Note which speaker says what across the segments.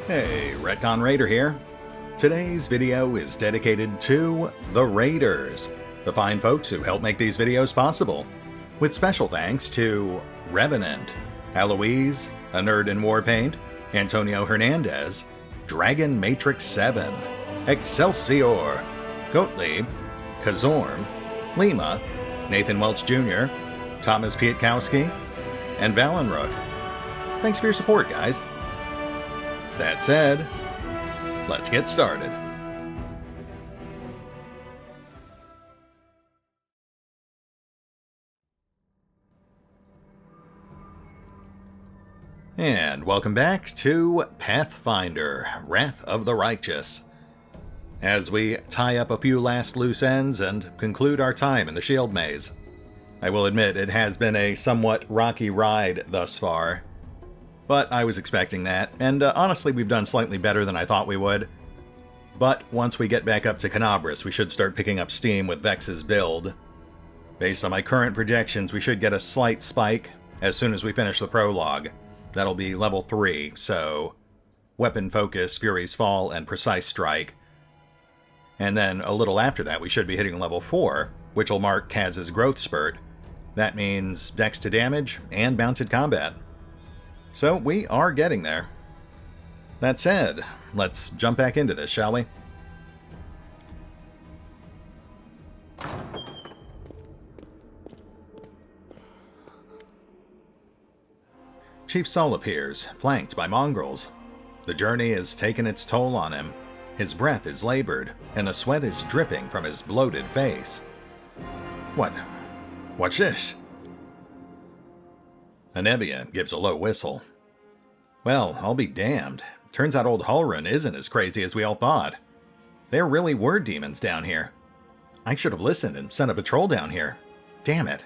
Speaker 1: Hey, RetconRaider here. Today's video is dedicated to the Raiders, the fine folks who help make these videos possible, with special thanks to Revenant, Alois, Anerdinwarpaint, Antonio Hernandez, Dragon Matrix 7, Exsellsior, Gottlieb, Kazorm, Lima, Nathan Welch Jr., Tomasz Piątkowski, and Valinrook. Thanks for your support, guys. That said, let's get started. And welcome back to Pathfinder, Wrath of the Righteous, as we tie up a few last loose ends and conclude our time in the Shield Maze. I will admit it has been a somewhat rocky ride thus far, but I was expecting that, and honestly we've done slightly better than I thought we would. But once we get back up to Canabras, we should start picking up steam with Vex's build. Based on my current projections, we should get a slight spike as soon as we finish the prologue. That'll be level 3, so Weapon Focus, Fury's Fall, and Precise Strike. And then a little after that we should be hitting level 4, which will mark Kaz's growth spurt. That means Dex to Damage and Mounted Combat. So we are getting there. That said, let's jump back into this, shall we? Chief Sol appears, flanked by mongrels. The journey has taken its toll on him. His breath is labored, and the sweat is dripping from his bloated face. What's this? Nevi gives a low whistle. Well, I'll be damned. Turns out old Halrun isn't as crazy as we all thought. There really were demons down here. I should have listened and sent a patrol down here. Damn it.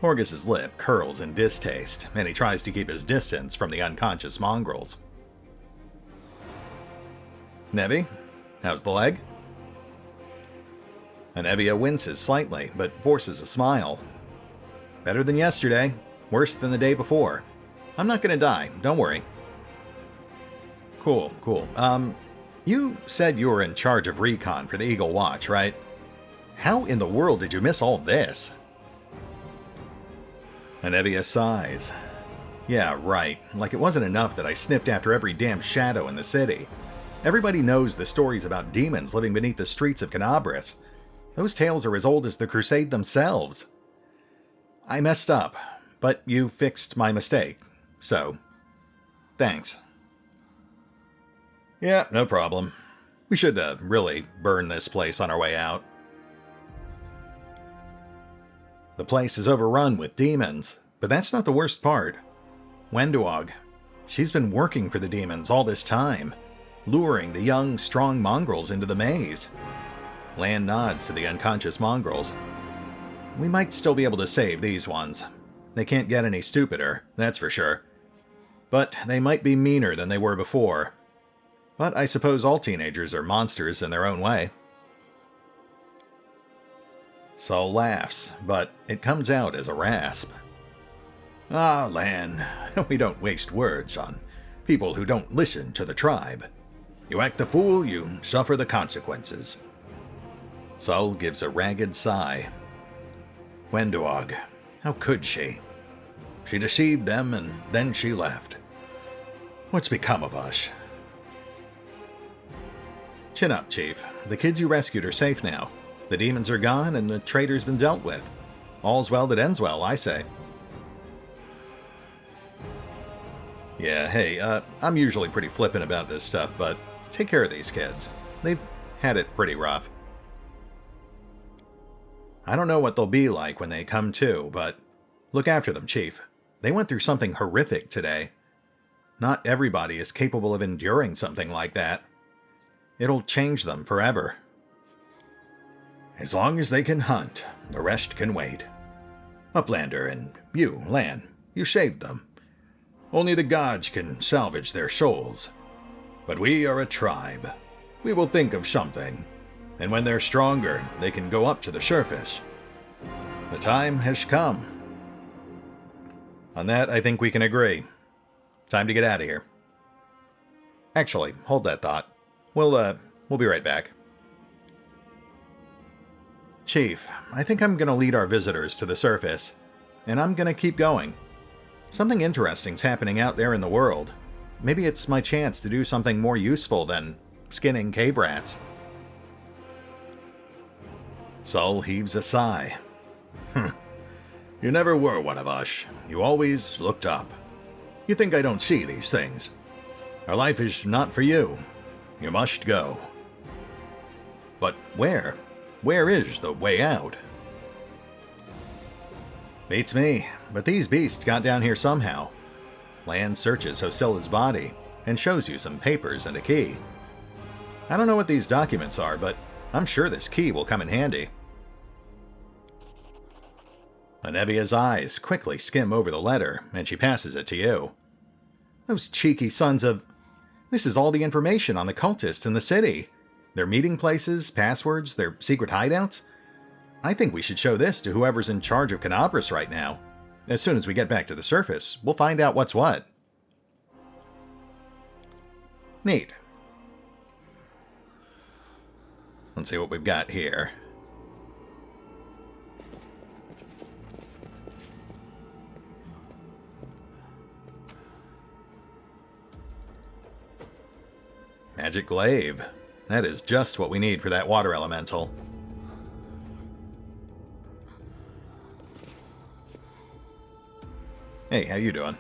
Speaker 1: Horgus's lip curls in distaste, and he tries to keep his distance from the unconscious mongrels. Nevi, how's the leg? Nevi winces slightly, but forces a smile. Better than yesterday. Worse than the day before. I'm not gonna die, don't worry. Cool. You said you were in charge of recon for the Eagle Watch, right? How in the world did you miss all this? Nevi sighs. Yeah, right. Like it wasn't enough that I sniffed after every damn shadow in the city. Everybody knows the stories about demons living beneath the streets of Canabras. Those tales are as old as the Crusade themselves. I messed up, but you fixed my mistake, so thanks. Yeah, no problem. We should really burn this place on our way out. The place is overrun with demons, but that's not the worst part. Wenduog, she's been working for the demons all this time, luring the young, strong mongrels into the maze. Lan nods to the unconscious mongrels. We might still be able to save these ones. They can't get any stupider, that's for sure. But they might be meaner than they were before. But I suppose all teenagers are monsters in their own way. Sol laughs, but it comes out as a rasp. Ah, Lan, we don't waste words on people who don't listen to the tribe. You act the fool, you suffer the consequences. Sol gives a ragged sigh. Wenduog, how could she? She deceived them and then she left. What's become of us? Chin up, Chief. The kids you rescued are safe now. The demons are gone and the traitor's been dealt with. All's well that ends well, I say. Yeah, hey, I'm usually pretty flippant about this stuff, but take care of these kids. They've had it pretty rough. I don't know what they'll be like when they come to, but look after them, Chief. They went through something horrific today. Not everybody is capable of enduring something like that. It'll change them forever. As long as they can hunt, the rest can wait. Uplander and you, Lan, you saved them. Only the gods can salvage their souls. But we are a tribe. We will think of something. And when they're stronger, they can go up to the surface. The time has come. On that, I think we can agree. Time to get out of here. Actually, hold that thought. We'll be right back. Chief, I think I'm gonna lead our visitors to the surface, and I'm gonna keep going. Something interesting's happening out there in the world. Maybe it's my chance to do something more useful than skinning cave rats. Sol heaves a sigh. You never were one of us. You always looked up. You think I don't see these things. Our life is not for you. You must go. But where? Where is the way out? Beats me, but these beasts got down here somehow. Lan searches Hosilla's body and shows you some papers and a key. I don't know what these documents are, but I'm sure this key will come in handy. Anevia's eyes quickly skim over the letter, and she passes it to you. Those cheeky sons of... This is all the information on the cultists in the city. Their meeting places, passwords, their secret hideouts. I think we should show this to whoever's in charge of Canopus right now. As soon as we get back to the surface, we'll find out what's what. Neat. Let's see what we've got here. Magic glaive. That is just what we need for that water elemental. Hey, how you doing?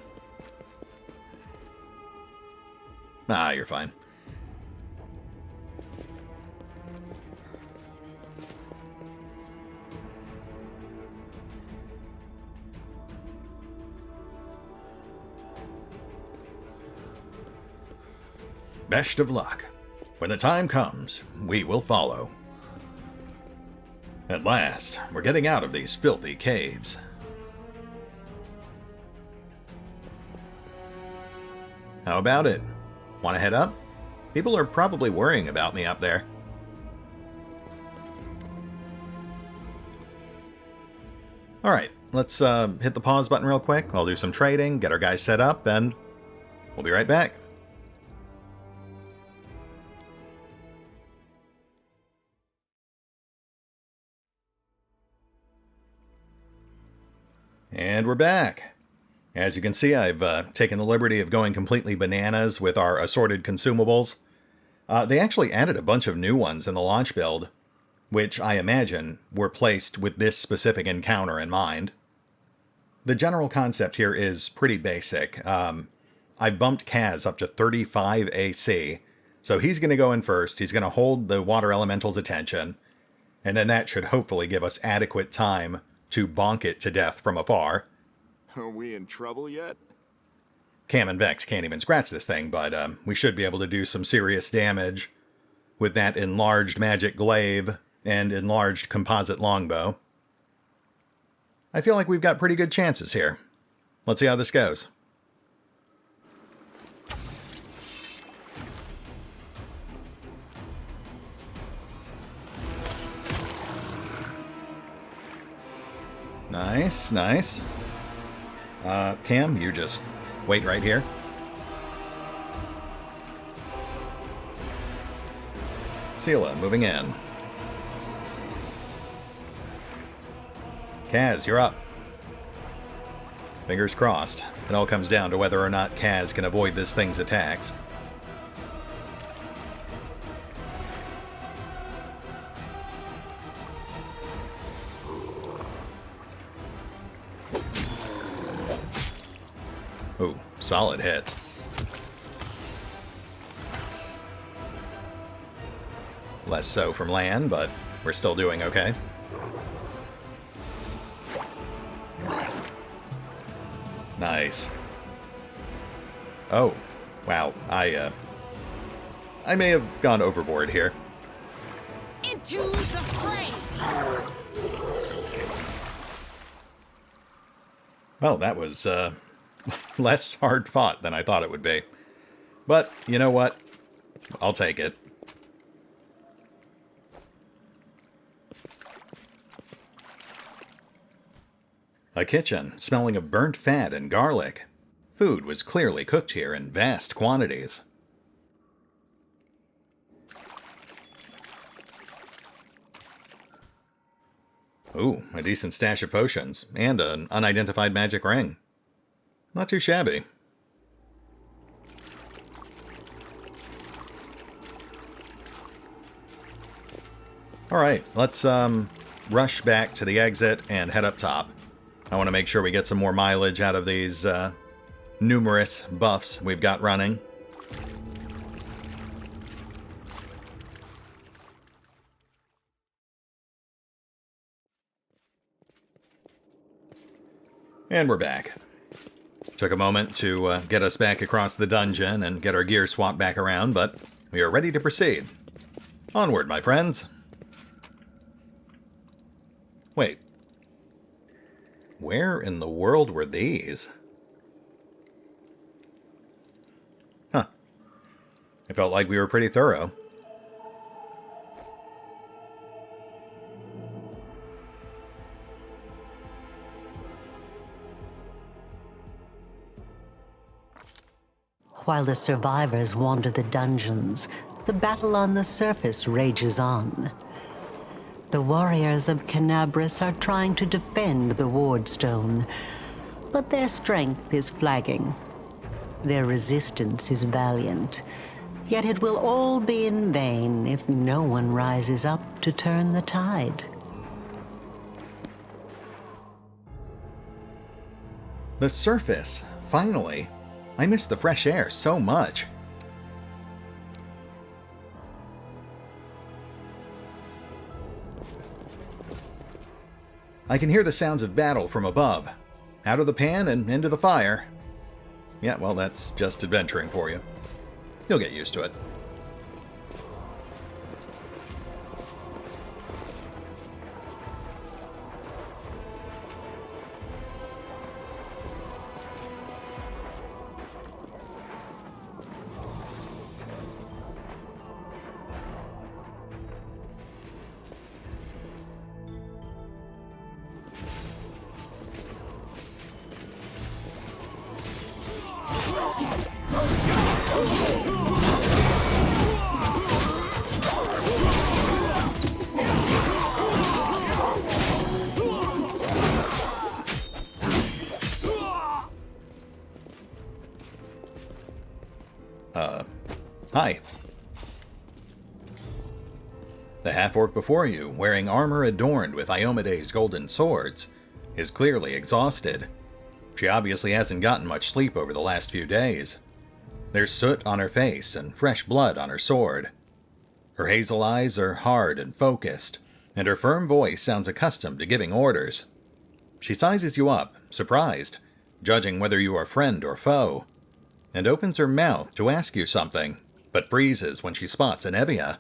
Speaker 1: Ah, you're fine. Best of luck. When the time comes, we will follow. At last, we're getting out of these filthy caves. How about it? Want to head up? People are probably worrying about me up there. Alright, let's hit the pause button real quick. I'll do some trading, get our guys set up, and we'll be right back. And we're back. As you can see, I've taken the liberty of going completely bananas with our assorted consumables. They actually added a bunch of new ones in the launch build, which I imagine were placed with this specific encounter in mind. The general concept here is pretty basic. I bumped Kaz up to 35 AC, so he's going to go in first. He's going to hold the water elemental's attention, and then that should hopefully give us adequate time to bonk it to death from afar.
Speaker 2: Are we in trouble yet?
Speaker 1: Cam and Vex can't even scratch this thing, but we should be able to do some serious damage with that enlarged magic glaive and enlarged composite longbow. I feel like we've got pretty good chances here. Let's see how this goes. Nice, nice. Cam, you just wait right here. Sela, moving in. Kaz, you're up. Fingers crossed. It all comes down to whether or not Kaz can avoid this thing's attacks. Ooh, solid hits. Less so from land, but we're still doing okay. Nice. Oh, wow. I may have gone overboard here.
Speaker 3: Into the fray!
Speaker 1: Well, that was, less hard fought than I thought it would be. But, you know what? I'll take it. A kitchen smelling of burnt fat and garlic. Food was clearly cooked here in vast quantities. Ooh, a decent stash of potions, and an unidentified magic ring. Not too shabby. Alright, let's rush back to the exit and head up top. I want to make sure we get some more mileage out of these numerous buffs we've got running. And we're back. Took a moment to get us back across the dungeon and get our gear swapped back around, but we are ready to proceed. Onward, my friends. Wait. Where in the world were these? Huh. It felt like we were pretty thorough.
Speaker 4: While the survivors wander the dungeons, the battle on the surface rages on. The warriors of Canabris are trying to defend the wardstone, but their strength is flagging. Their resistance is valiant, yet it will all be in vain if no one rises up to turn the tide.
Speaker 1: The surface, finally. I miss the fresh air so much. I can hear the sounds of battle from above. Out of the pan and into the fire. Yeah, well, that's just adventuring for you. You'll get used to it. Hi. The half-orc before you, wearing armor adorned with Iomede's golden swords, is clearly exhausted. She obviously hasn't gotten much sleep over the last few days. There's soot on her face and fresh blood on her sword. Her hazel eyes are hard and focused, and her firm voice sounds accustomed to giving orders. She sizes you up, surprised, judging whether you are friend or foe, and opens her mouth to ask you something, but freezes when she spots an Evia.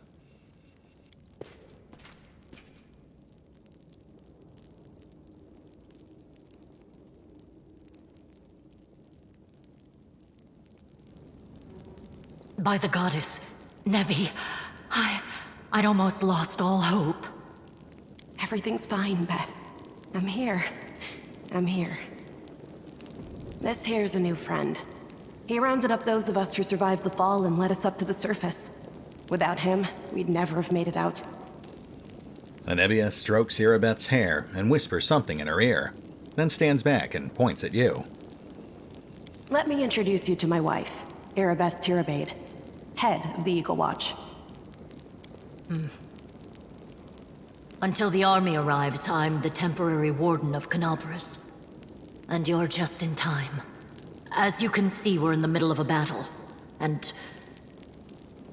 Speaker 5: By the goddess, Nevi, I'd almost lost all hope.
Speaker 6: Everything's fine, Beth. I'm here. This here's a new friend. He rounded up those of us who survived the fall and led us up to the surface. Without him, we'd never have made it out.
Speaker 1: Anevia strokes Irabeth's hair and whispers something in her ear, then stands back and points at you.
Speaker 6: Let me introduce you to my wife, Irabeth Tirabade, head of the Eagle Watch.
Speaker 5: Until the army arrives, I'm the temporary warden of Canabris. And you're just in time. As you can see, we're in the middle of a battle. And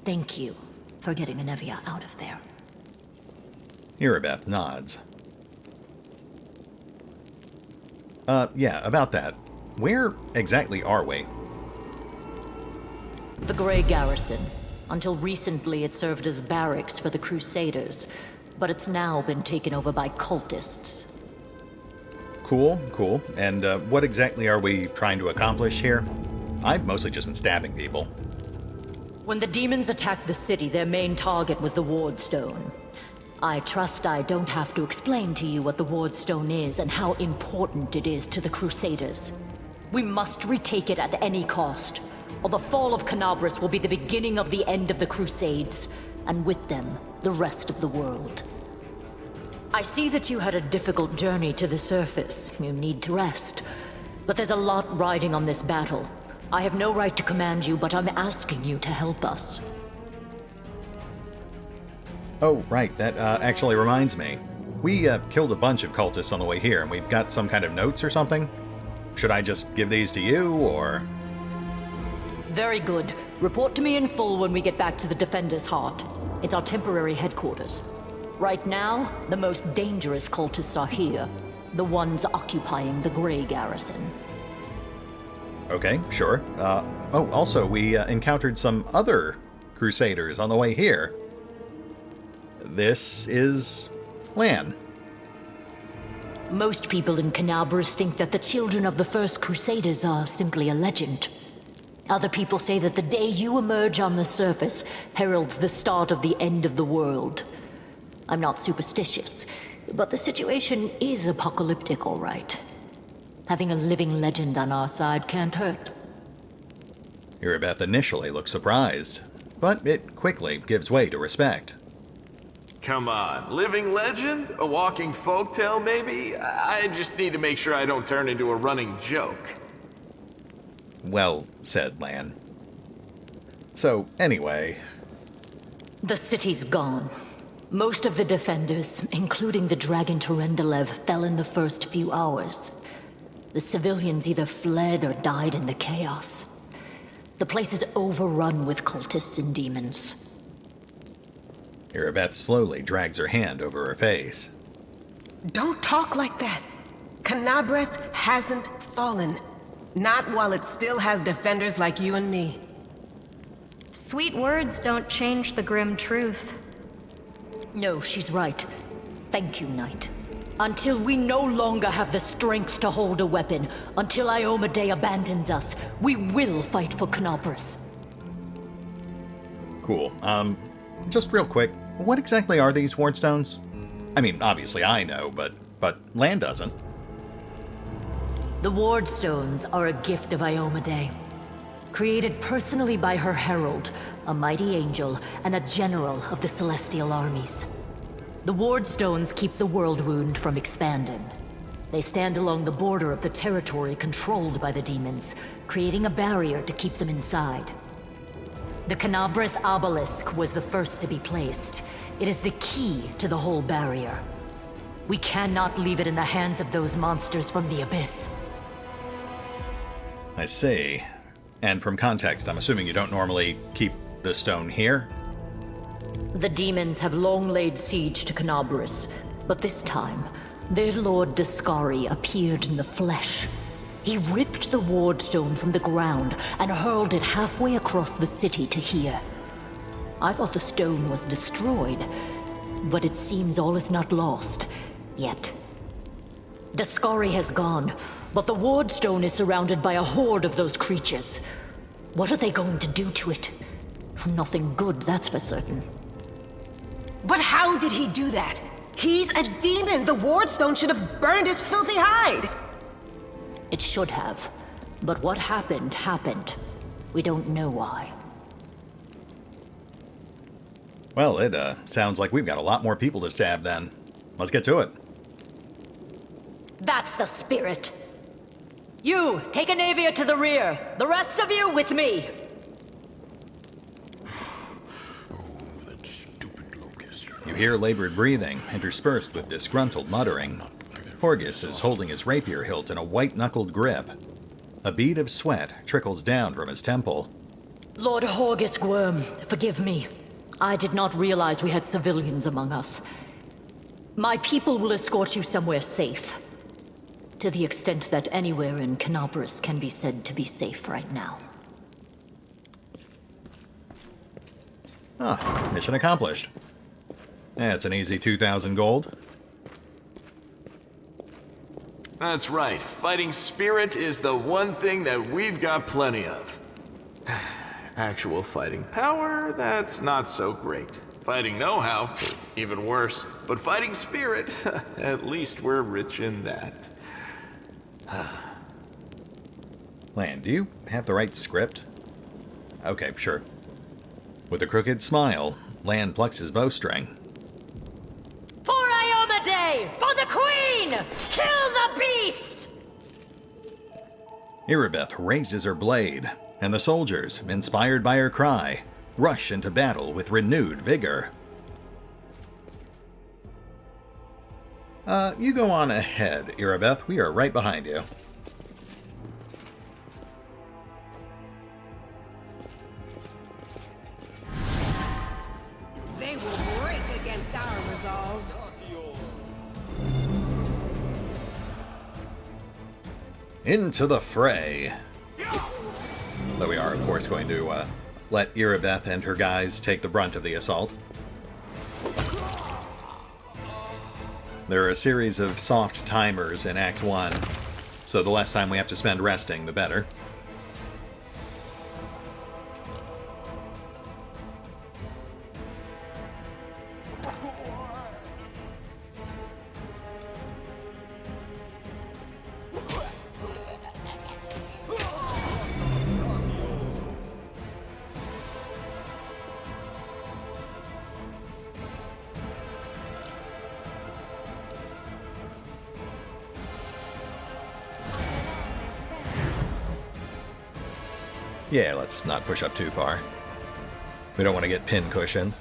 Speaker 5: thank you for getting Anevia out of there.
Speaker 1: Irabeth nods. Yeah, about that. Where exactly are we?
Speaker 5: The Grey Garrison. Until recently, it served as barracks for the Crusaders, but it's now been taken over by cultists.
Speaker 1: Cool. And what exactly are we trying to accomplish here? I've mostly just been stabbing people.
Speaker 5: When the demons attacked the city, their main target was the Wardstone. I trust I don't have to explain to you what the Wardstone is and how important it is to the Crusaders. We must retake it at any cost, or the fall of Canabris will be the beginning of the end of the Crusades, and with them, the rest of the world. I see that you had a difficult journey to the surface. You need to rest. But there's a lot riding on this battle. I have no right to command you, but I'm asking you to help us.
Speaker 1: Oh, right, that actually reminds me. We killed a bunch of cultists on the way here, and we've got some kind of notes or something? Should I just give these to you, or...?
Speaker 5: Very good. Report to me in full when we get back to the Defender's Heart. It's our temporary headquarters. Right now, the most dangerous cultists are here. The ones occupying the Grey Garrison.
Speaker 1: Okay, sure. Oh, also, we encountered some other Crusaders on the way here. This is... Lan.
Speaker 5: Most people in Canabras think that the children of the first Crusaders are simply a legend. Other people say that the day you emerge on the surface heralds the start of the end of the world. I'm not superstitious, but the situation is apocalyptic, all right. Having a living legend on our side can't hurt.
Speaker 1: Irabeth initially looks surprised, but it quickly gives way to respect.
Speaker 2: Come on, living legend? A walking folktale, maybe? I just need to make sure I don't turn into a running joke.
Speaker 1: Well said, Lan. So, anyway...
Speaker 5: The city's gone. Most of the defenders, including the dragon Terendelev, fell in the first few hours. The civilians either fled or died in the chaos. The place is overrun with cultists and demons.
Speaker 1: Irabeth slowly drags her hand over her face.
Speaker 7: Don't talk like that. Canabras hasn't fallen. Not while it still has defenders like you and me.
Speaker 8: Sweet words don't change the grim truth.
Speaker 5: No, she's right. Thank you, Knight. Until we no longer have the strength to hold a weapon, until Iomedae abandons us, we will fight for Canabras.
Speaker 1: Cool. Just real quick, what exactly are these wardstones? I mean, obviously I know, but Lan doesn't.
Speaker 5: The wardstones are a gift of Iomedae. Created personally by her herald, a mighty angel, and a general of the celestial armies. The wardstones keep the world wound from expanding. They stand along the border of the territory controlled by the demons, creating a barrier to keep them inside. The Canabras obelisk was the first to be placed. It is the key to the whole barrier. We cannot leave it in the hands of those monsters from the abyss.
Speaker 1: I see. And from context, I'm assuming you don't normally keep the stone here?
Speaker 5: The demons have long laid siege to Canabras, but this time, their lord Dascari appeared in the flesh. He ripped the wardstone from the ground and hurled it halfway across the city to here. I thought the stone was destroyed, but it seems all is not lost, yet. Dascari has gone, but the wardstone is surrounded by a horde of those creatures. What are they going to do to it? Nothing good, that's for certain.
Speaker 7: But how did he do that? He's a demon! The wardstone should have burned his filthy hide!
Speaker 5: It should have. But what happened, happened. We don't know why.
Speaker 1: Well, it sounds like we've got a lot more people to stab then. Let's get to it.
Speaker 5: That's the spirit. You, take a Nevi to the rear. The rest of you with me.
Speaker 1: You hear labored breathing, interspersed with disgruntled muttering. Horgus is holding his rapier hilt in a white-knuckled grip. A bead of sweat trickles down from his temple.
Speaker 5: Lord Horgus Gwyrm, forgive me. I did not realize we had civilians among us. My people will escort you somewhere safe. To the extent that anywhere in Canabras can be said to be safe right now.
Speaker 1: Ah, mission accomplished. That's an easy 2,000 gold.
Speaker 2: That's right. Fighting spirit is the one thing that we've got plenty of. Actual fighting power, that's not so great. Fighting know-how, even worse. But fighting spirit, at least we're rich in that.
Speaker 1: Lan, do you have the right script? Okay, sure. With a crooked smile, Lan plucks his bowstring.
Speaker 5: For Iomedae!
Speaker 1: Irabeth raises her blade, and the soldiers, inspired by her cry, rush into battle with renewed vigor. You go on ahead, Irabeth. We are right behind you.
Speaker 3: They will break against our resolve.
Speaker 1: Into the fray. Though we are, of course, going to let Irabeth and her guys take the brunt of the assault. There are a series of soft timers in Act 1, so the less time we have to spend resting, the better. Yeah, let's not push up too far. We don't want to get pin cushioned.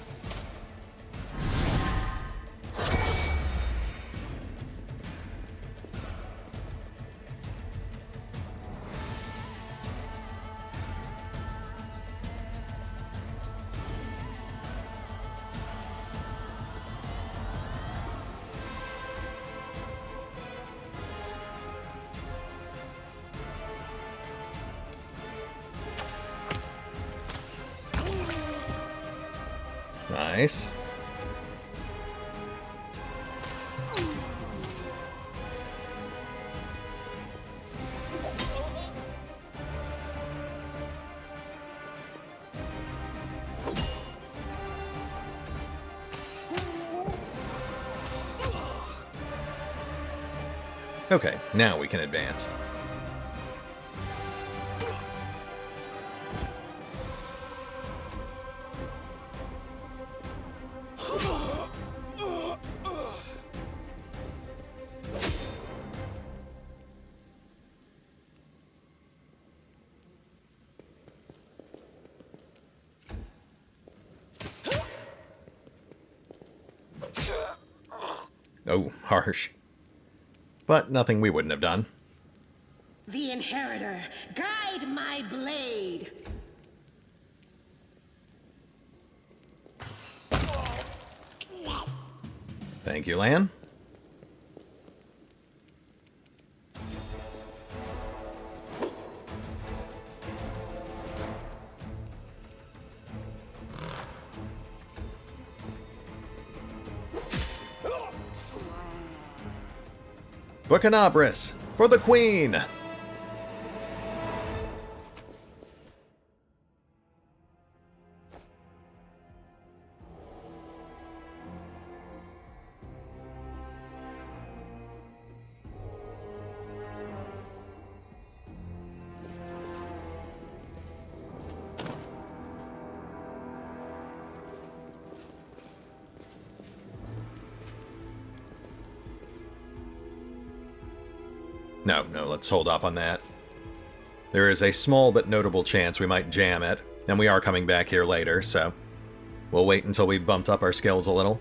Speaker 1: Nice. Okay, now we can advance. Oh, harsh. But nothing we wouldn't have done.
Speaker 3: The Inheritor, guide my blade.
Speaker 1: Thank you, Lan. Bucanabris, for the Queen! No, let's hold off on that. There is a small but notable chance we might jam it, and we are coming back here later, so we'll wait until we've bumped up our skills a little.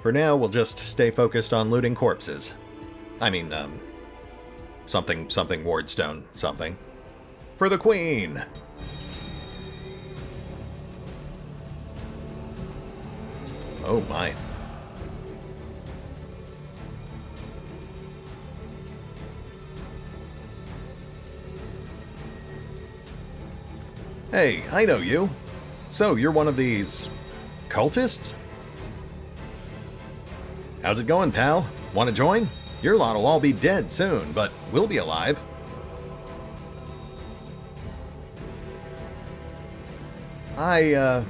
Speaker 1: For now, we'll just stay focused on looting corpses. I mean, something wardstone, something. For the Queen! Oh my. Hey, I know you. So, you're one of these cultists? How's it going, pal? Want to join? Your lot will all be dead soon, but we'll be alive. I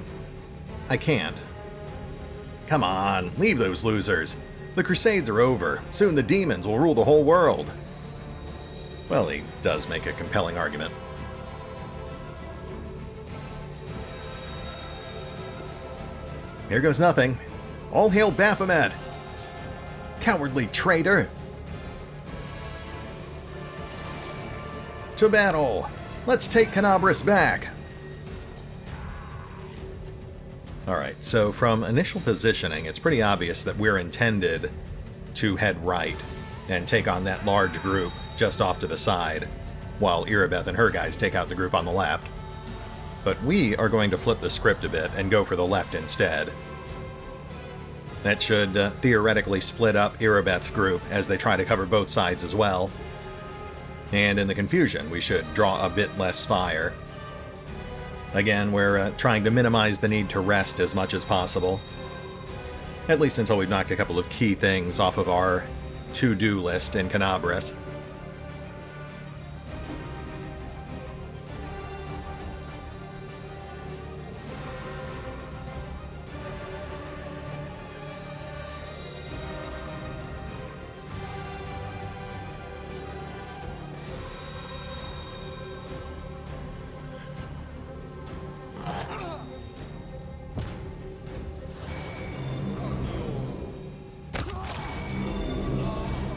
Speaker 1: can't. Come on, leave those losers. The Crusades are over. Soon the demons will rule the whole world. Well, he does make a compelling argument. Here goes nothing. All hail Baphomet! Cowardly traitor! To battle! Let's take Canabris back! Alright, so from initial positioning, it's pretty obvious that we're intended to head right and take on that large group just off to the side, while Irabeth and her guys take out the group on the left. But we are going to flip the script a bit and go for the left instead. That should theoretically split up Irabeth's group as they try to cover both sides as well. And in the confusion, we should draw a bit less fire. Again, we're trying to minimize the need to rest as much as possible. At least until we've knocked a couple of key things off of our to-do list in Canabris.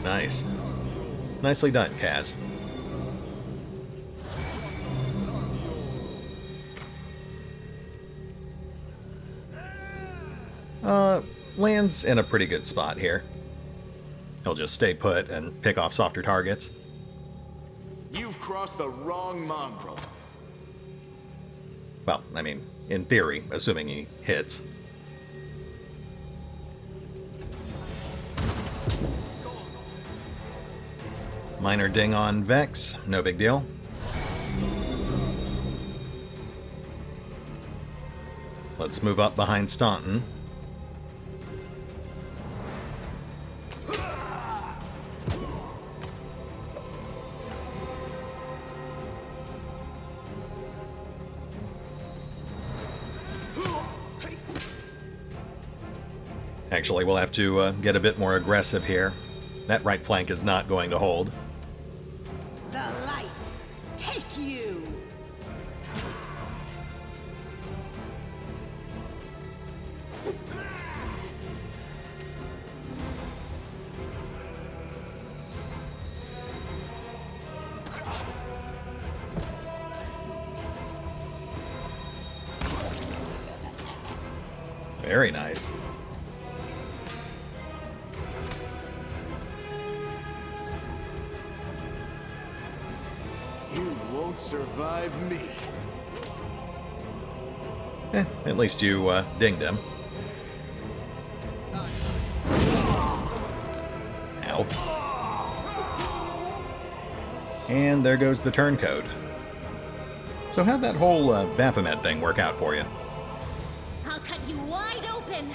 Speaker 1: Nice. Nicely done, Kaz. Lands in a pretty good spot here. He'll just stay put and pick off softer targets.
Speaker 2: You've crossed the wrong mongrel.
Speaker 1: Well, I mean, in theory, assuming he hits. Minor ding on Vex, no big deal. Let's move up behind Staunton. Actually, we'll have to get a bit more aggressive here. That right flank is not going to hold.
Speaker 3: The light, take you!
Speaker 1: Very nice.
Speaker 2: You won't survive me.
Speaker 1: At least you dinged him. Ow. And there goes the turncoat. So how'd that whole Baphomet thing work out for you?
Speaker 8: I'll cut you wide open.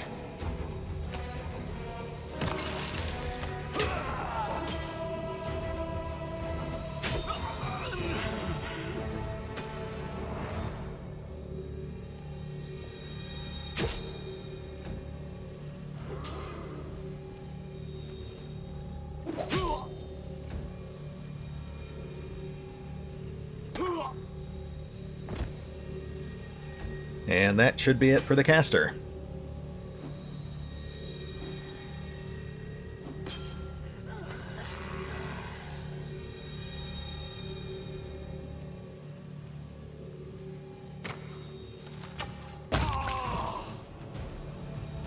Speaker 1: And that should be it for the caster.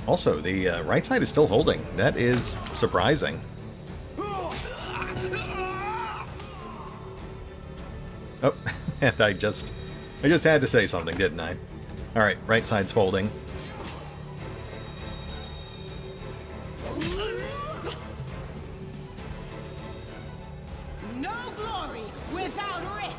Speaker 1: Also, the right side is still holding. That is surprising. Oh, and I just had to say something, didn't I? All right, right side's folding.
Speaker 3: No glory without risk!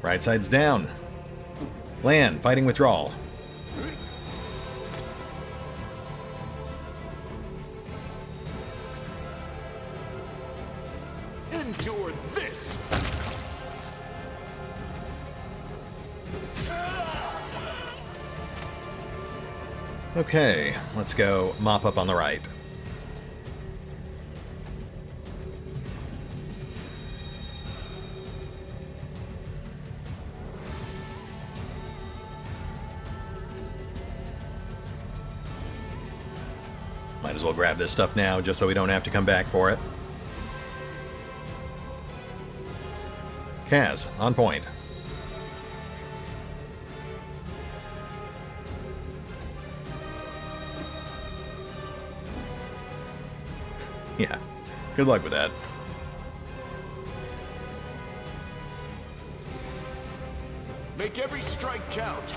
Speaker 1: Right side's down. Land, fighting withdrawal.
Speaker 2: Endure this!
Speaker 1: Okay, let's go mop up on the right. Might as well grab this stuff now, just so we don't have to come back for it. Kaz, on point. Yeah, good luck with that.
Speaker 2: Make every strike count.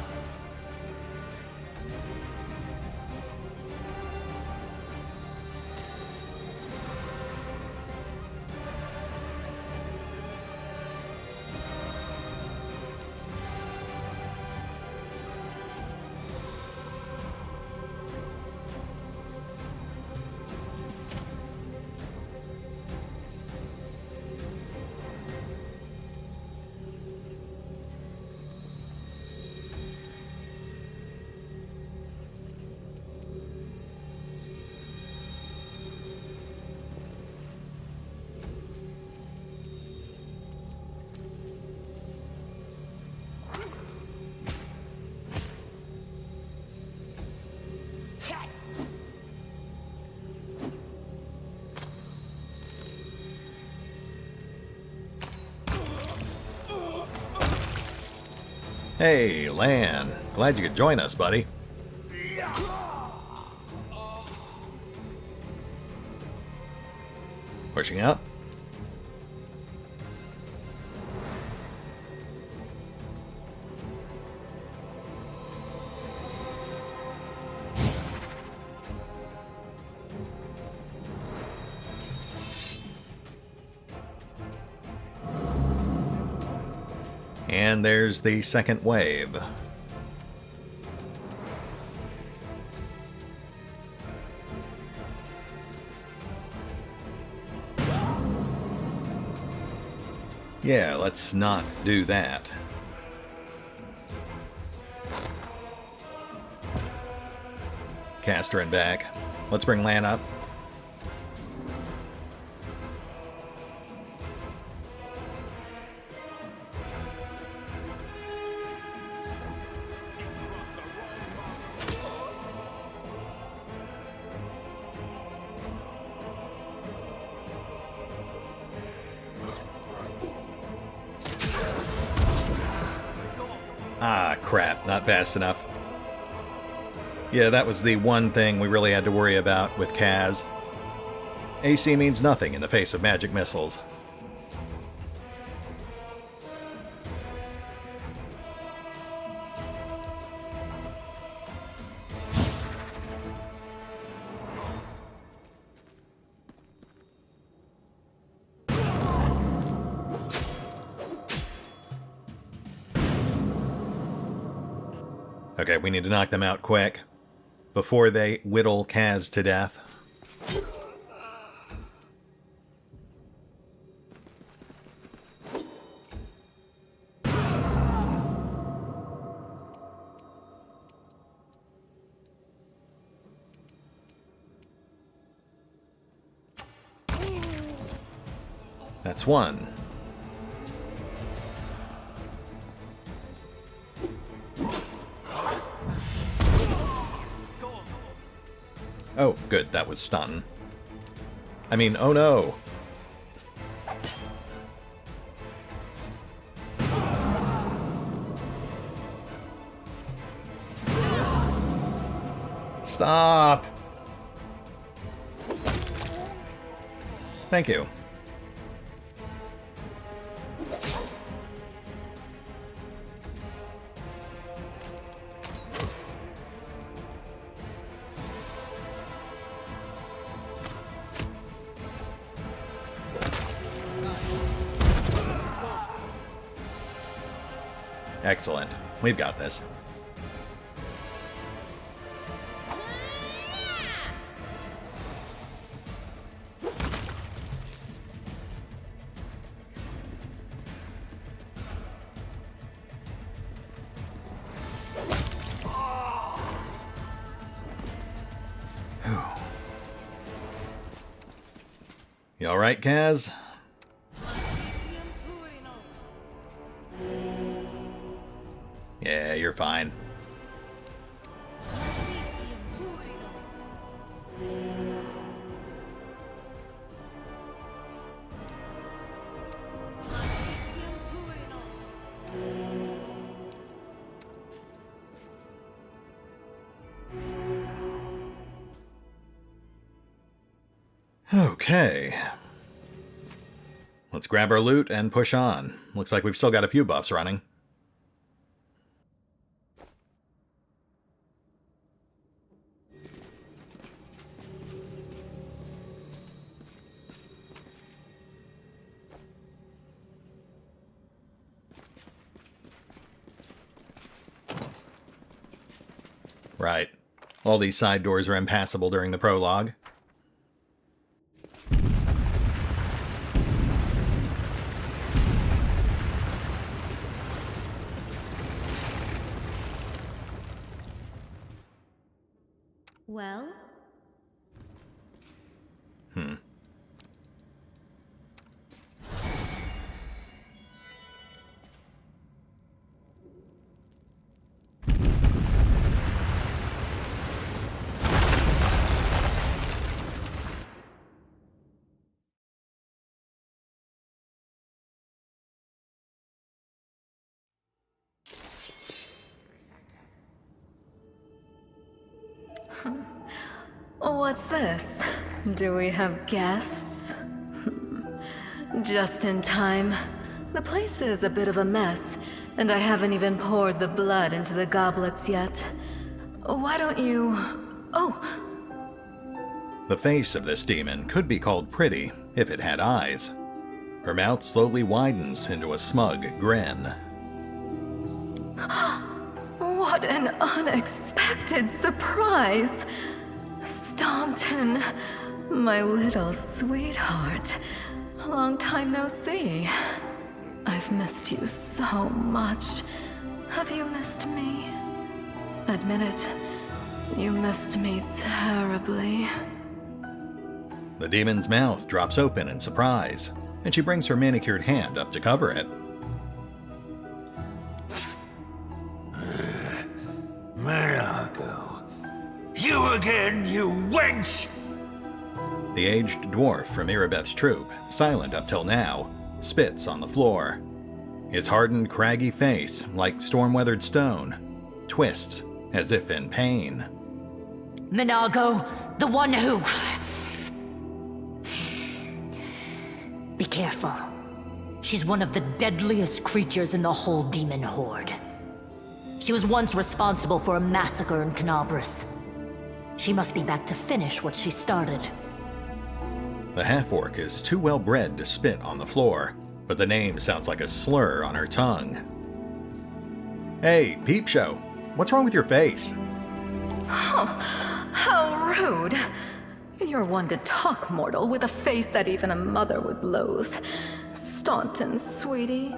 Speaker 1: Hey, Lan. Glad you could join us, buddy. Pushing up. And there's the second wave. Yeah, let's not do that. Caster and back. Let's bring Lan up. Ah, crap, not fast enough. Yeah, that was the one thing we really had to worry about with Kaz. AC means nothing in the face of magic missiles. Okay, we need to knock them out quick before they whittle Kaz to death. That's one. Oh, good, that was stun. I mean, oh no! Stop! Thank you. Excellent. We've got this. You all right, Kaz? Yeah, you're fine. Okay. Let's grab our loot and push on. Looks like we've still got a few buffs running. Right. All these side doors are impassable during the prologue.
Speaker 8: Well?
Speaker 9: What's this? Do we have guests? Just in time. The place is a bit of a mess, and I haven't even poured the blood into the goblets yet. Why don't you... Oh!
Speaker 1: The face of this demon could be called pretty if it had eyes. Her mouth slowly widens into a smug grin.
Speaker 9: What an unexpected surprise! Staunton, my little sweetheart. Long time no see. I've missed you so much. Have you missed me? Admit it, you missed me terribly.
Speaker 1: The demon's mouth drops open in surprise, and she brings her manicured hand up to cover it.
Speaker 10: Mirago. You again, you wench!
Speaker 1: The aged dwarf from Irabeth's troop, silent up till now, spits on the floor. His hardened, craggy face, like storm-weathered stone, twists as if in pain.
Speaker 5: Minago, the one who... Be careful. She's one of the deadliest creatures in the whole demon horde. She was once responsible for a massacre in Canabris. She must be back to finish what she started.
Speaker 1: The half-orc is too well-bred to spit on the floor, but the name sounds like a slur on her tongue. Hey, Peep Show, what's wrong with your face?
Speaker 9: Oh, how rude. You're one to talk, mortal, with a face that even a mother would loathe. Staunton, sweetie.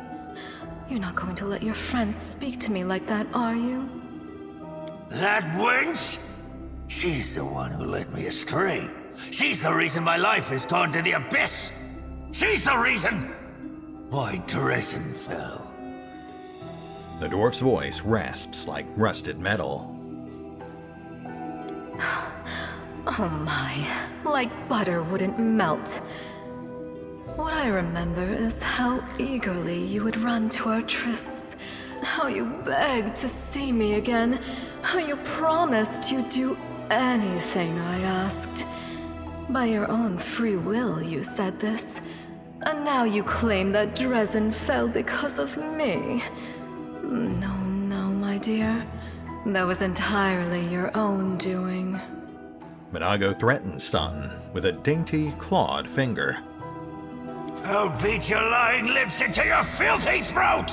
Speaker 9: You're not going to let your friends speak to me like that, are you?
Speaker 10: That wench? She's the one who led me astray. She's the reason my life has gone to the abyss. She's the reason why Dresden fell.
Speaker 1: The dwarf's voice rasps like rusted metal.
Speaker 9: Oh my, like butter wouldn't melt. What I remember is how eagerly you would run to our trysts, how you begged to see me again, how you promised you'd do anything I asked. By your own free will, you said this. And now you claim that Dresden fell because of me. No, my dear. That was entirely your own doing.
Speaker 1: Minago threatens Staunton with a dainty, clawed finger.
Speaker 10: I'll beat your lying lips into your filthy throat!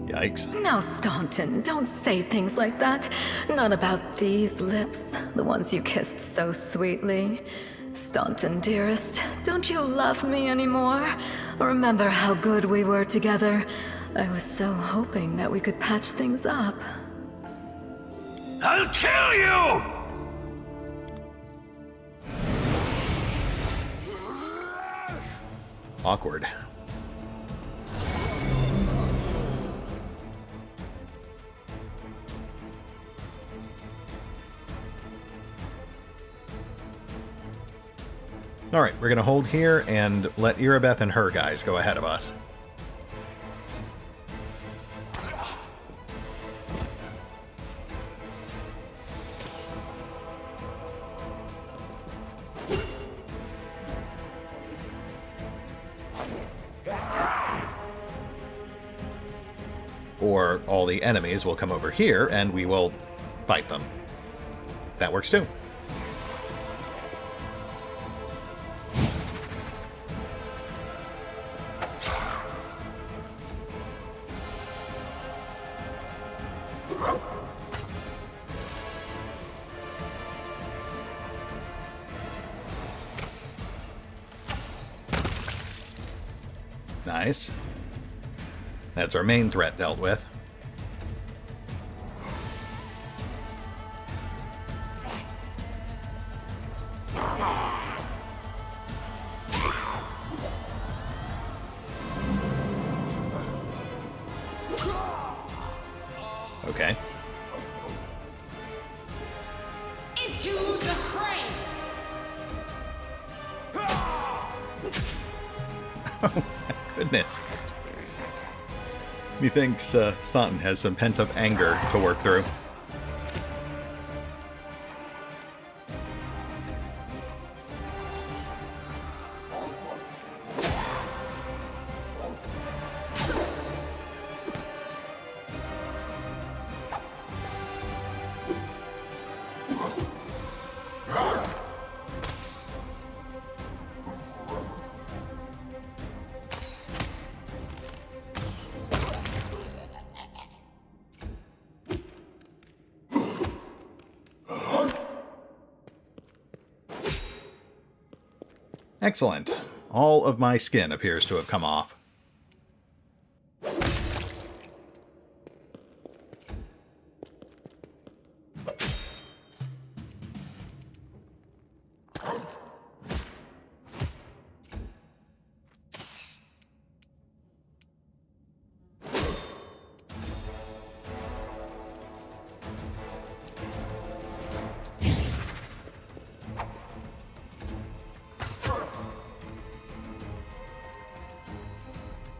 Speaker 1: Yikes.
Speaker 9: Now, Staunton, don't say things like that. Not about these lips, the ones you kissed so sweetly. Staunton, dearest, don't you love me anymore? Remember how good we were together? I was so hoping that we could patch things up.
Speaker 10: I'll kill you!
Speaker 1: Awkward. Alright, we're gonna hold here and let Irabeth and her guys go ahead of us. where all the enemies will come over here and we will fight them. That works too. Nice. That's our main threat dealt with. Okay.
Speaker 3: Into the fray!
Speaker 1: Oh my goodness. Methinks Staunton has some pent-up anger to work through. Excellent. All of my skin appears to have come off.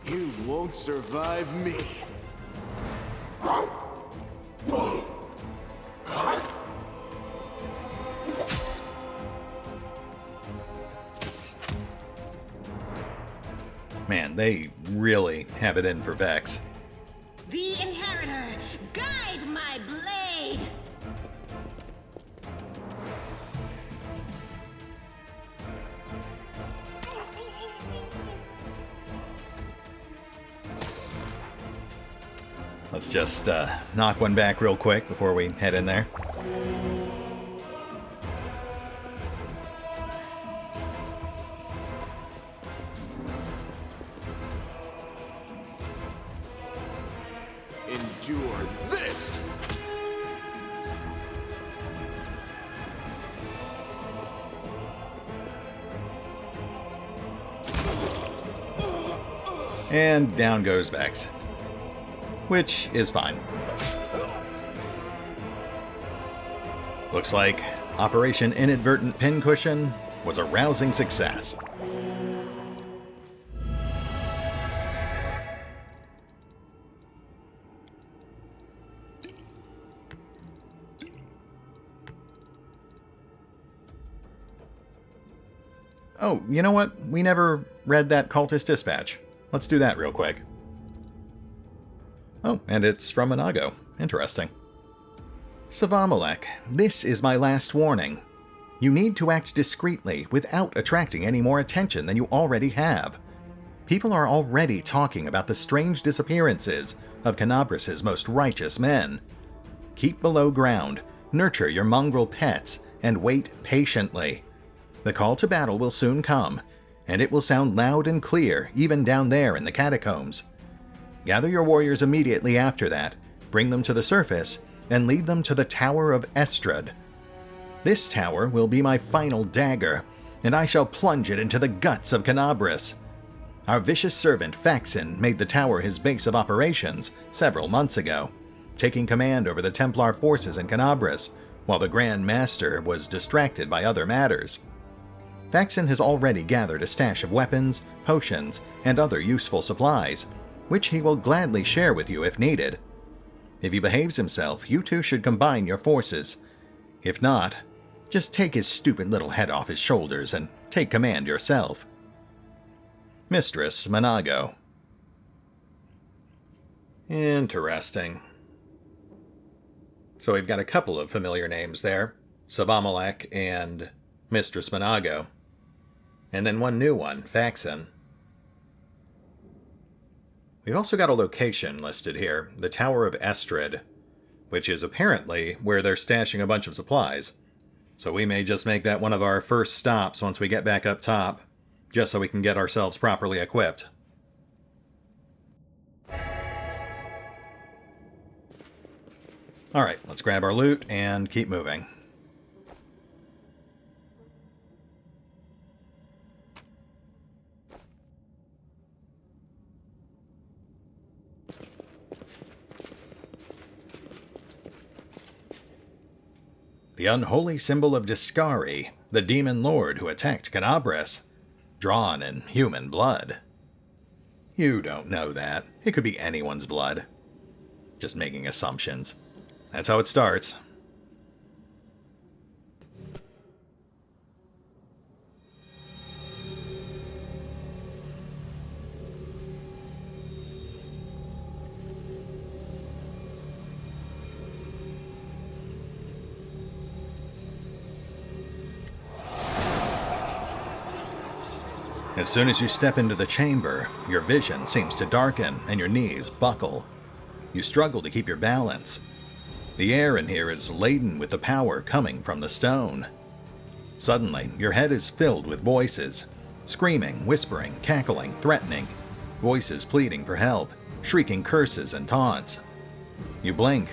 Speaker 2: You won't survive me.
Speaker 1: Man, they really have it in for Vex.
Speaker 3: The Inheritor, guide my blade!
Speaker 1: Let's just knock one back real quick before we head in there.
Speaker 2: Endure this!
Speaker 1: And down goes Vex. Which is fine. Looks like Operation Inadvertent Pincushion was a rousing success. Oh, you know what? We never read that cultist dispatch. Let's do that real quick. Oh, and it's from Anago. Interesting. Savamalek, this is my last warning. You need to act discreetly without attracting any more attention than you already have. People are already talking about the strange disappearances of Canabras's most righteous men. Keep below ground, nurture your mongrel pets, and wait patiently. The call to battle will soon come, and it will sound loud and clear even down there in the catacombs. Gather your warriors immediately after that, bring them to the surface, and lead them to the Tower of Estrad. This tower will be my final dagger, and I shall plunge it into the guts of Canabras. Our vicious servant Faxon made the tower his base of operations several months ago, taking command over the Templar forces in Canabras, while the Grand Master was distracted by other matters. Faxon has already gathered a stash of weapons, potions, and other useful supplies, which he will gladly share with you if needed. If he behaves himself, you two should combine your forces. If not, just take his stupid little head off his shoulders and take command yourself. Mistress Manago. Interesting. So we've got a couple of familiar names there. Sabamalek and Mistress Monago. And then one new one, Faxon. We've also got a location listed here, the Tower of Estrid, which is apparently where they're stashing a bunch of supplies. So we may just make that one of our first stops once we get back up top, just so we can get ourselves properly equipped. Alright, let's grab our loot and keep moving. The unholy symbol of Discari, the demon lord who attacked Canabris, drawn in human blood. You don't know that. It could be anyone's blood. Just making assumptions. That's how it starts. As soon as you step into the chamber, your vision seems to darken and your knees buckle. You struggle to keep your balance. The air in here is laden with the power coming from the stone. Suddenly, your head is filled with voices. Screaming, whispering, cackling, threatening. Voices pleading for help, shrieking curses and taunts. You blink,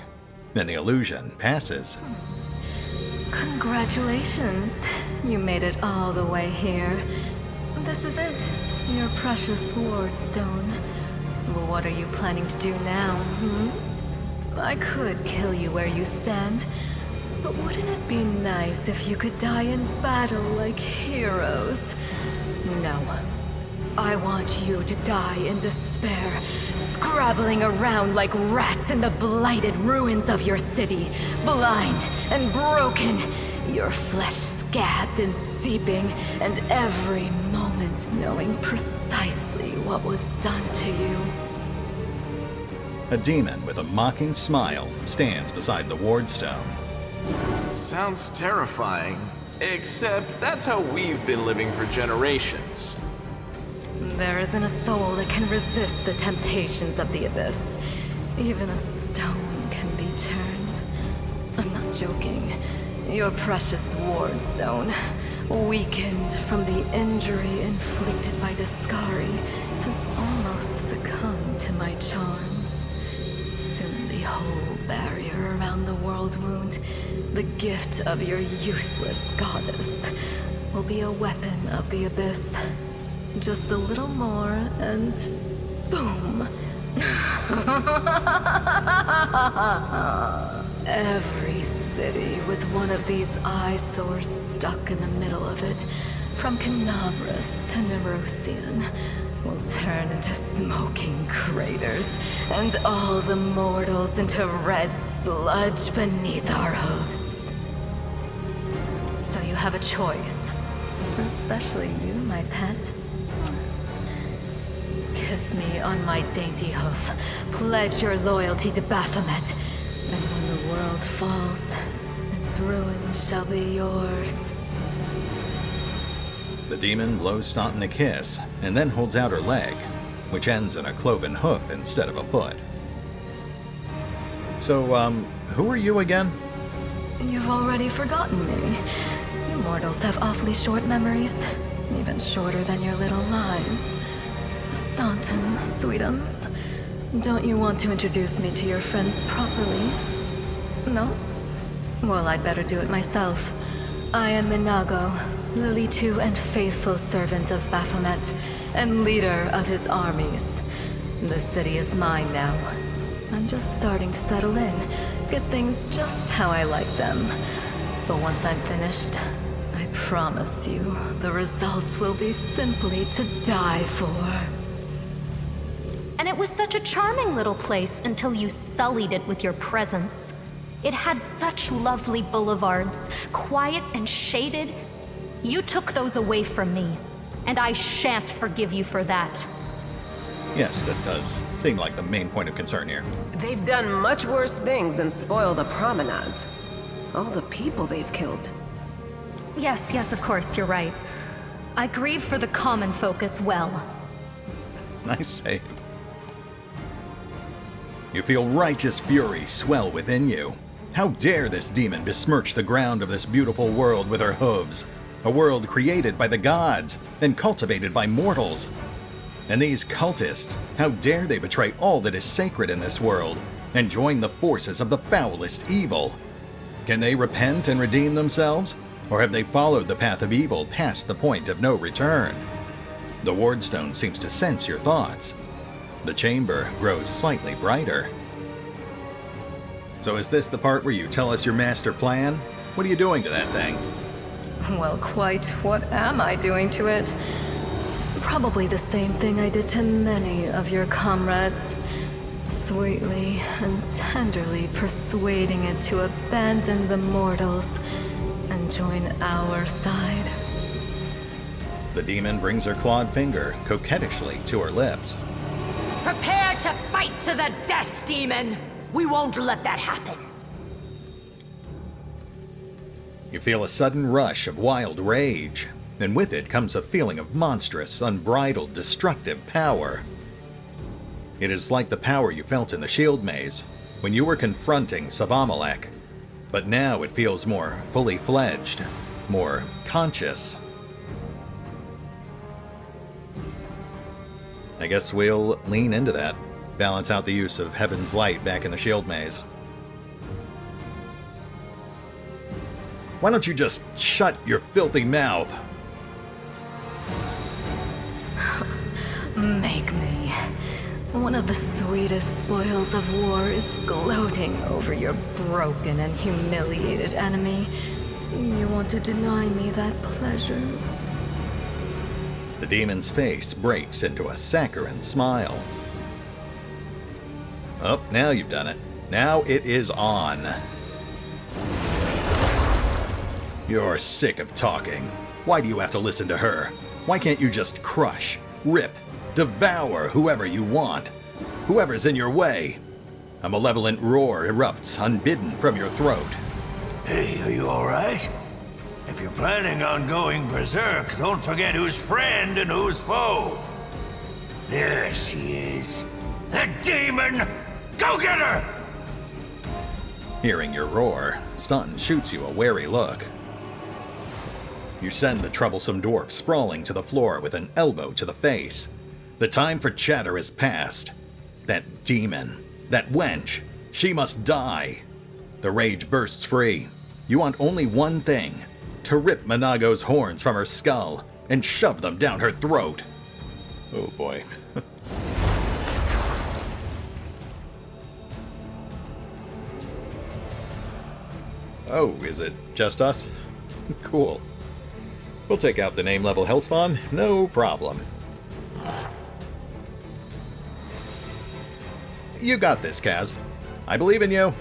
Speaker 1: and the illusion passes.
Speaker 9: Congratulations. You made it all the way here. This is it, your precious ward stone. Well, what are you planning to do now, I could kill you where you stand, but wouldn't it be nice if you could die in battle like heroes? No. I want you to die in despair, scrabbling around like rats in the blighted ruins of your city, blind and broken, your flesh scabbed and seeping, and every moment knowing precisely what was done to you.
Speaker 1: A demon with a mocking smile stands beside the ward stone.
Speaker 2: Sounds terrifying. Except that's how we've been living for generations.
Speaker 9: There isn't a soul that can resist the temptations of the abyss. Even a stone can be turned. I'm not joking. Your precious ward stone, weakened from the injury inflicted by Discari, has almost succumbed to my charms. Soon the whole barrier around the world wound, the gift of your useless goddess, will be a weapon of the abyss. Just a little more, and boom! Every city with one of these eyesores stuck in the middle of it, from Canabris to Nerosian, will turn into smoking craters, and all the mortals into red sludge beneath our hoofs. So you have a choice. Especially you, my pet. Kiss me on my dainty hoof. Pledge your loyalty to Baphomet. And when the world falls, its ruin shall be yours.
Speaker 1: The demon blows Staunton a kiss, and then holds out her leg, which ends in a cloven hoof instead of a foot. So, who are you again?
Speaker 9: You've already forgotten me. You mortals have awfully short memories, even shorter than your little lives. Staunton, sweetums, don't you want to introduce me to your friends properly? No? Well, I'd better do it myself. I am Minago, Lily-2 and faithful servant of Baphomet, and leader of his armies. The city is mine now. I'm just starting to settle in, get things just how I like them. But once I'm finished, I promise you, the results will be simply to die for.
Speaker 8: And it was such a charming little place until you sullied it with your presence. It had such lovely boulevards, quiet and shaded. You took those away from me, and I shan't forgive you for that.
Speaker 1: Yes, that does seem like the main point of concern here.
Speaker 7: They've done much worse things than spoil the promenades. All the people they've killed.
Speaker 8: Yes, of course, you're right. I grieve for the common folk as well.
Speaker 1: Nice save. You feel righteous fury swell within you. How dare this demon besmirch the ground of this beautiful world with her hooves? A world created by the gods and cultivated by mortals. And these cultists, how dare they betray all that is sacred in this world and join the forces of the foulest evil? Can they repent and redeem themselves? Or have they followed the path of evil past the point of no return? The wardstone seems to sense your thoughts. The chamber grows slightly brighter. So is this the part where you tell us your master plan? What are you doing to that thing?
Speaker 9: Well, quite what am I doing to it? Probably the same thing I did to many of your comrades. Sweetly and tenderly persuading it to abandon the mortals and join our side.
Speaker 1: The demon brings her clawed finger coquettishly to her lips.
Speaker 5: Prepare to fight to the death, demon! We won't let that happen.
Speaker 1: You feel a sudden rush of wild rage, and with it comes a feeling of monstrous, unbridled, destructive power. It is like the power you felt in the shield maze when you were confronting Savamalek, but now it feels more fully fledged, more conscious. I guess we'll lean into that, balance out the use of Heaven's Light back in the shield maze. Why don't you just shut your filthy mouth?
Speaker 9: Make me. One of the sweetest spoils of war is gloating over your broken and humiliated enemy. You want to deny me that pleasure?
Speaker 1: The demon's face breaks into a saccharine smile. Oh, now you've done it. Now it is on. You're sick of talking. Why do you have to listen to her? Why can't you just crush, rip, devour whoever you want? Whoever's in your way. A malevolent roar erupts unbidden from your throat.
Speaker 10: Hey, are you alright? If you're planning on going berserk, don't forget who's friend and who's foe. There she is. The demon! Go get her!
Speaker 1: Hearing your roar, Staunton shoots you a wary look. You send the troublesome dwarf sprawling to the floor with an elbow to the face. The time for chatter is past. That demon, that wench, she must die. The rage bursts free. You want only one thing, to rip Monago's horns from her skull and shove them down her throat. Oh boy. Oh, is it just us? Cool. We'll take out the name level Hellspawn, no problem. You got this, Kaz. I believe in you.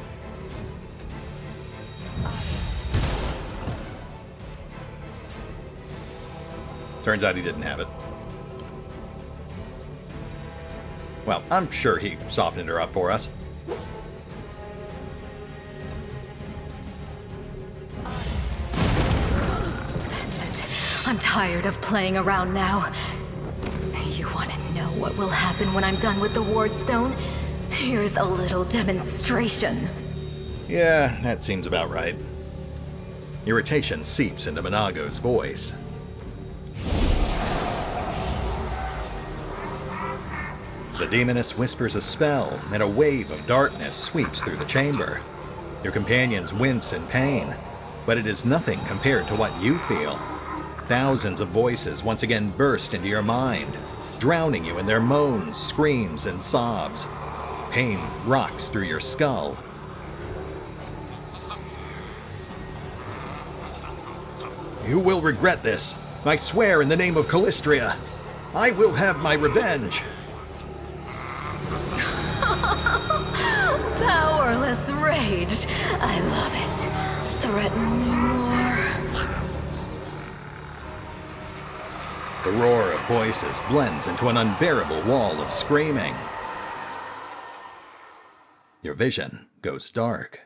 Speaker 1: Turns out he didn't have it. Well, I'm sure he softened her up for us.
Speaker 9: I'm tired of playing around now. You want to know what will happen when I'm done with the wardstone? Here's a little demonstration.
Speaker 1: Yeah, that seems about right. Irritation seeps into Monago's voice. The demoness whispers a spell, and a wave of darkness sweeps through the chamber. Your companions wince in pain, but it is nothing compared to what you feel. Thousands of voices once again burst into your mind, drowning you in their moans, screams, and sobs. Pain rocks through your skull. You will regret this. I swear in the name of Calistria. I will have my revenge.
Speaker 9: Powerless rage. I love it. Threaten me more.
Speaker 1: The roar of voices blends into an unbearable wall of screaming. Your vision goes dark.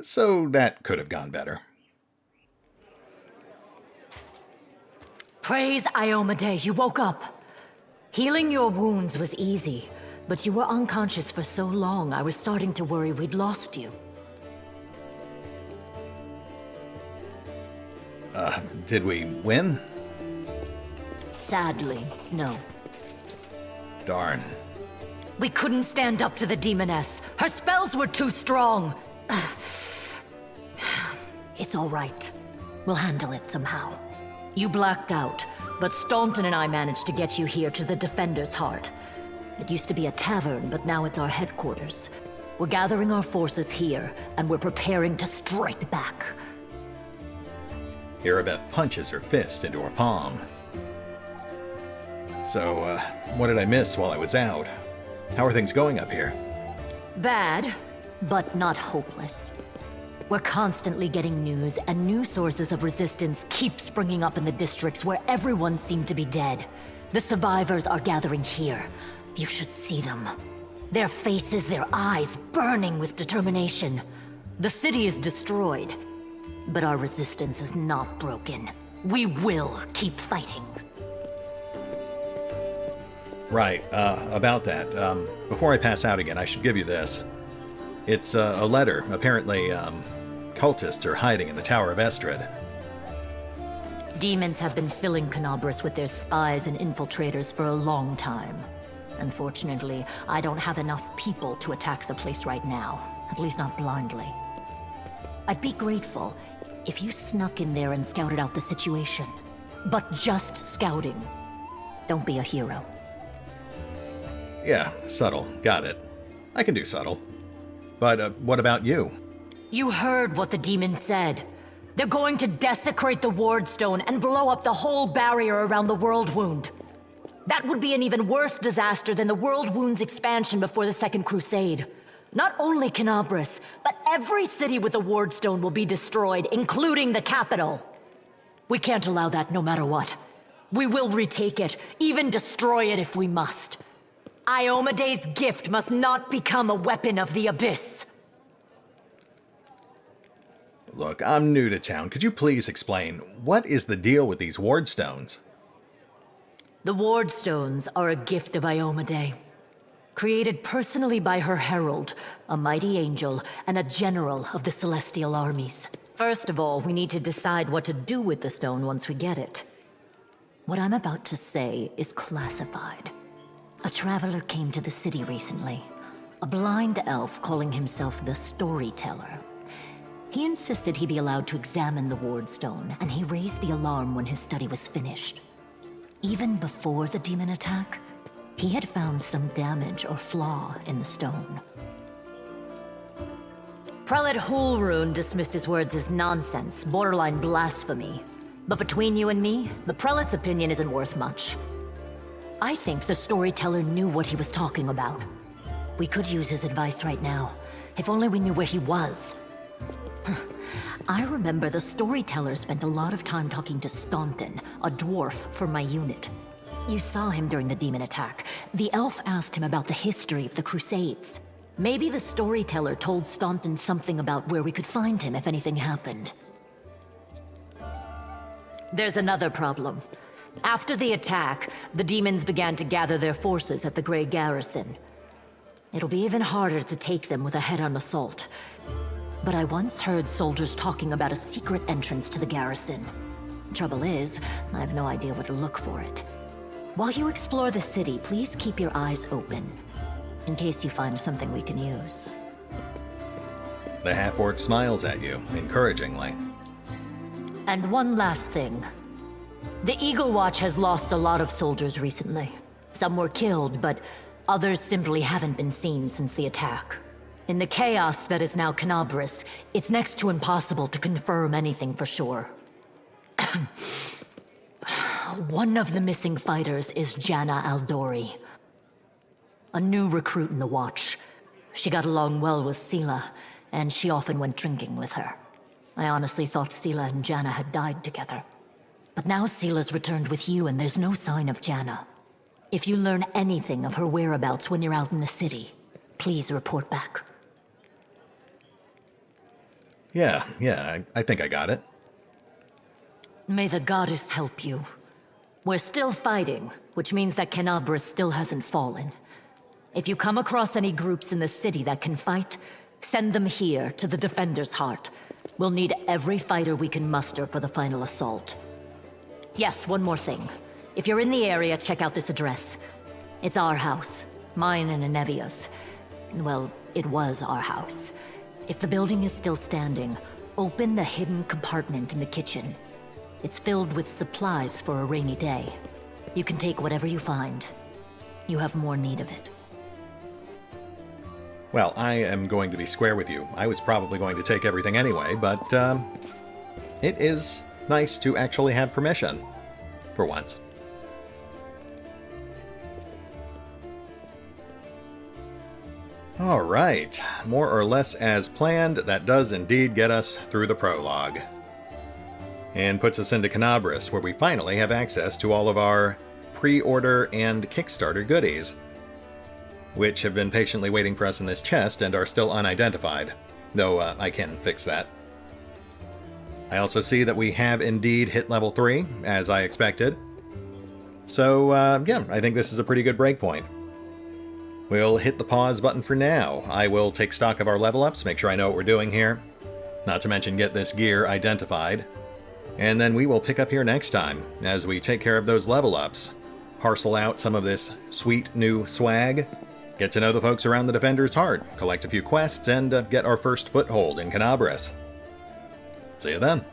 Speaker 1: So that could have gone better.
Speaker 5: Praise Iomedae, you woke up. Healing your wounds was easy, but you were unconscious for so long I was starting to worry we'd lost you.
Speaker 1: Did we win?
Speaker 5: Sadly, no.
Speaker 1: Darn.
Speaker 5: We couldn't stand up to the demoness. Her spells were too strong. It's all right. We'll handle it somehow. You blacked out, but Staunton and I managed to get you here to the Defender's Heart. It used to be a tavern, but now it's our headquarters. We're gathering our forces here, and we're preparing to strike back.
Speaker 1: Irabeth punches her fist into her palm. So, what did I miss while I was out? How are things going up here?
Speaker 5: Bad, but not hopeless. We're constantly getting news, and new sources of resistance keep springing up in the districts where everyone seemed to be dead. The survivors are gathering here. You should see them. Their faces, their eyes burning with determination. The city is destroyed, but our resistance is not broken. We will keep fighting.
Speaker 1: Right, about that. Before I pass out again, I should give you this. It's a letter. Apparently, cultists are hiding in the Tower of Estrid.
Speaker 5: Demons have been filling Canabris with their spies and infiltrators for a long time. Unfortunately, I don't have enough people to attack the place right now. At least not blindly. I'd be grateful if you snuck in there and scouted out the situation. But just scouting. Don't be a hero.
Speaker 1: Yeah, subtle. Got it. I can do subtle. But what about you?
Speaker 5: You heard what the demon said. They're going to desecrate the Wardstone and blow up the whole barrier around the World Wound. That would be an even worse disaster than the World Wound's expansion before the Second Crusade. Not only Canabris, but every city with a Wardstone will be destroyed, including the capital. We can't allow that no matter what. We will retake it, even destroy it if we must. Iomedae's gift must not become a weapon of the Abyss.
Speaker 1: Look, I'm new to town. Could you please explain, what is the deal with these Wardstones?
Speaker 5: The Wardstones are a gift of Iomedae. Created personally by her herald, a mighty angel, and a general of the celestial armies. First of all, we need to decide what to do with the stone once we get it. What I'm about to say is classified. A traveler came to the city recently. A blind elf calling himself the Storyteller. He insisted he be allowed to examine the Wardstone, and he raised the alarm when his study was finished. Even before the demon attack, he had found some damage or flaw in the stone. Prelate Hulrune dismissed his words as nonsense, borderline blasphemy. But between you and me, the prelate's opinion isn't worth much. I think the Storyteller knew what he was talking about. We could use his advice right now, if only we knew where he was. I remember the Storyteller spent a lot of time talking to Staunton, a dwarf from my unit. You saw him during the demon attack. The elf asked him about the history of the Crusades. Maybe the Storyteller told Staunton something about where we could find him if anything happened. There's another problem. After the attack, the demons began to gather their forces at the Grey Garrison. It'll be even harder to take them with a head-on assault. But I once heard soldiers talking about a secret entrance to the garrison. Trouble is, I have no idea where to look for it. While you explore the city, please keep your eyes open, in case you find something we can use.
Speaker 1: The half-orc smiles at you, encouragingly.
Speaker 5: And one last thing. The Eagle Watch has lost a lot of soldiers recently. Some were killed, but others simply haven't been seen since the attack. In the chaos that is now Canabris, it's next to impossible to confirm anything for sure. One of the missing fighters is Janna Aldori, a new recruit in the Watch. She got along well with Sela, and she often went drinking with her. I honestly thought Sela and Janna had died together. But now Sela's returned with you and there's no sign of Janna. If you learn anything of her whereabouts when you're out in the city, please report back.
Speaker 1: Yeah, I think I got it.
Speaker 5: May the goddess help you. We're still fighting, which means that Kenabres still hasn't fallen. If you come across any groups in the city that can fight, send them here to the Defender's Heart. We'll need every fighter we can muster for the final assault. Yes, one more thing. If you're in the area, check out this address. It's our house. Mine and Nevia's. Well, it was our house. If the building is still standing, open the hidden compartment in the kitchen. It's filled with supplies for a rainy day. You can take whatever you find. You have more need of it.
Speaker 1: Well, I am going to be square with you. I was probably going to take everything anyway, but it is nice to actually have permission. For once. Alright, more or less as planned, that does indeed get us through the prologue. And puts us into Kenabres, where we finally have access to all of our pre-order and Kickstarter goodies, which have been patiently waiting for us in this chest and are still unidentified, though I can fix that. I also see that we have indeed hit level 3, as I expected. So, yeah, I think this is a pretty good breakpoint. We'll hit the pause button for now. I will take stock of our level ups, make sure I know what we're doing here. Not to mention get this gear identified. And then we will pick up here next time, as we take care of those level ups. Parcel out some of this sweet new swag. Get to know the folks around the Defender's Heart. Collect a few quests, and get our first foothold in Kenabres. See you then.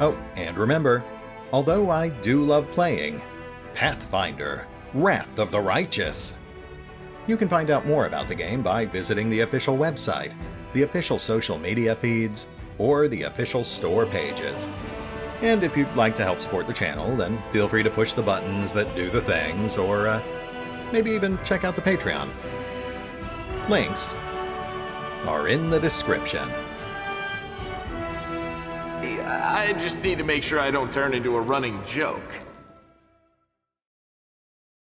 Speaker 1: Oh, and remember, although I do love playing, Pathfinder, Wrath of the Righteous. You can find out more about the game by visiting the official website, the official social media feeds, or the official store pages. And if you'd like to help support the channel, then feel free to push the buttons that do the things, or maybe even check out the Patreon. Links are in the description.
Speaker 2: I just need to make sure I don't turn into a running joke.